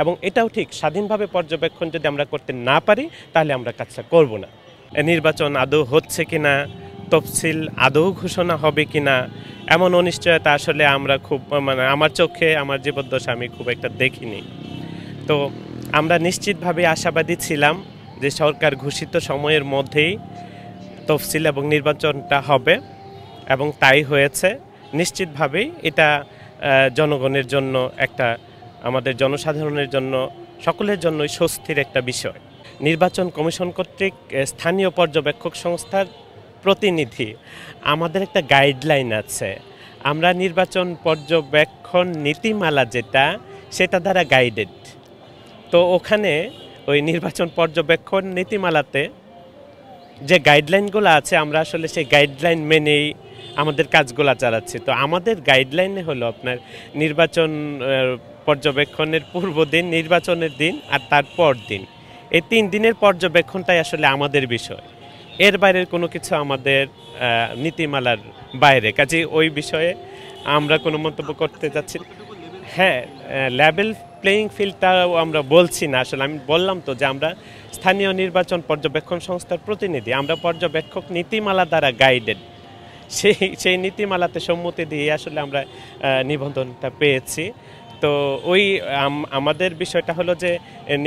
এবং এটাও ঠিক স্বাধীনভাবে পর্যবেক্ষণ যদি আমরা করতে না পারি তাহলে আমরা কাজটা করব না। নির্বাচন আদৌ হচ্ছে কিনা, তফসিল আদৌ ঘোষণা হবে কিনা, এমন অনিশ্চয়তা আসলে আমরা খুব আমার চোখে আমার জীবদ্দশা আমি খুব একটা দেখিনি। তো আমরা নিশ্চিতভাবে আশাবাদী ছিলাম যে সরকার ঘোষিত সময়ের মধ্যেই তফসিল এবং নির্বাচনটা হবে এবং তাই হয়েছে। নিশ্চিতভাবেই এটা জনগণের জন্য একটা, আমাদের জনসাধারণের জন্য, সকলের জন্যই স্বস্তির একটা বিষয়। নির্বাচন কমিশন কর্তৃক স্থানীয় পর্যবেক্ষক সংস্থার প্রতিনিধি, আমাদের একটা গাইডলাইন আছে। আমরা নির্বাচন পর্যবেক্ষণ নীতিমালা সেটা দ্বারা গাইডেড। তো ওখানে ওই নির্বাচন পর্যবেক্ষণ নীতিমালাতে যে গাইডলাইনগুলো আছে আমরা আসলে সেই গাইডলাইন মেনেই আমাদের কাজগুলো চালাচ্ছি। তো আমাদের গাইডলাইনে হলো আপনার নির্বাচন পর্যবেক্ষণের পূর্ব দিন, নির্বাচনের দিন আর তারপর দিন, এই 3 দিনের পর্যবেক্ষণটাই আসলে আমাদের বিষয়। এর বাইরের কোনো কিছু আমাদের নীতিমালার বাইরে, কাজে ওই বিষয়ে আমরা কোনো মন্তব্য করতে যাচ্ছি। হ্যাঁ, লেভেল প্লেয়িং ফিল্ডটাও আমরা বলছি না। আসলে আমি বললাম তো যে আমরা স্থানীয় নির্বাচন পর্যবেক্ষণ সংস্থার প্রতিনিধি, আমরা পর্যবেক্ষক নীতিমালা দ্বারা গাইডেড। সেই নীতিমালাতে সম্মতি দিয়ে আসলে আমরা নিবন্ধনটা পেয়েছি। তো ওই আমাদের বিষয়টা হলো যে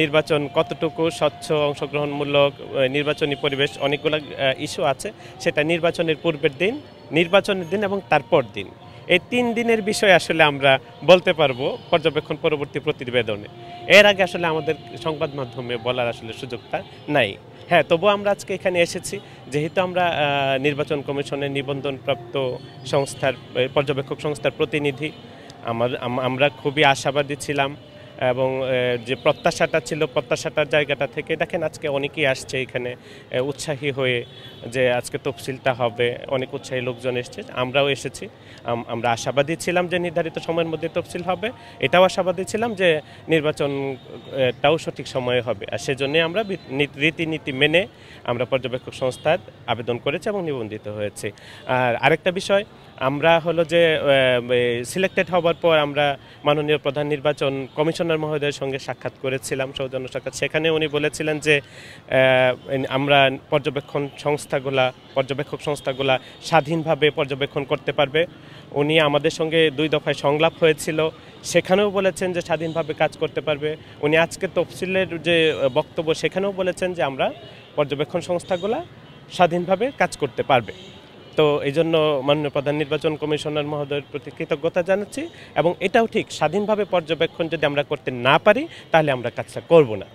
নির্বাচন কতটুকু স্বচ্ছ, অংশগ্রহণমূলক, নির্বাচনী পরিবেশ, অনেকগুলো ইস্যু আছে। সেটা নির্বাচনের পূর্বের দিন, নির্বাচনের দিন এবং তারপর দিন, এই 3 দিনের বিষয় আসলে আমরা বলতে পারবো পর্যবেক্ষণ পরবর্তী প্রতিবেদনে। এর আগে আসলে আমাদের সংবাদ মাধ্যমে বলার আসলে সুযোগটা নাই। হ্যাঁ, তবুও আমরা আজকে এখানে এসেছি যেহেতু আমরা নির্বাচন কমিশনের নিবন্ধনপ্রাপ্ত সংস্থার, পর্যবেক্ষক সংস্থার প্রতিনিধি। আমরা খুবই আশাবাদী ছিলাম এবং যে প্রত্যাশাটা ছিল, প্রত্যাশাটার জায়গাটা থেকে দেখেন আজকে অনেকেই আসছে এখানে উৎসাহী হয়ে যে আজকে তফসিলটা হবে, অনেক উৎসাহী লোকজন এসছে, আমরাও এসেছি। আমরা আশাবাদী ছিলাম যে নির্ধারিত সময়ের মধ্যে তফসিল হবে, এটাও আশাবাদী ছিলাম যে নির্বাচনটাও সঠিক সময়ে হবে। আর সেজন্যই আমরা রীতিনীতি মেনে আমরা পর্যবেক্ষক সংস্থার আবেদন করেছি এবং নিবন্ধিত হয়েছে। আর আরেকটা বিষয়, আমরা হলো যে সিলেক্টেড হওয়ার পর আমরা মাননীয় প্রধান নির্বাচন কমিশনার মহোদয়ের সঙ্গে সাক্ষাৎ করেছিলাম, সৌজন্য সাক্ষাৎ। সেখানে উনি বলেছিলেন যে আমরা পর্যবেক্ষক সংস্থাগুলা স্বাধীনভাবে পর্যবেক্ষণ করতে পারবে। উনি আমাদের সঙ্গে 2 দফায় সংলাপ হয়েছিল, সেখানেও বলেছেন যে স্বাধীনভাবে কাজ করতে পারবে। উনি আজকে তফসিলের যে বক্তব্য সেখানেও বলেছেন যে আমরা পর্যবেক্ষণ সংস্থাগুলা স্বাধীনভাবে কাজ করতে পারবে। তো এই জন্য মাননীয় প্রধান নির্বাচন কমিশনার মহোদয়ের প্রতি কৃতজ্ঞতা জানাচ্ছি এবং এটাও ঠিক স্বাধীনভাবে পর্যবেক্ষণ যদি আমরা করতে না পারি তাহলে আমরা কাজটা করব না।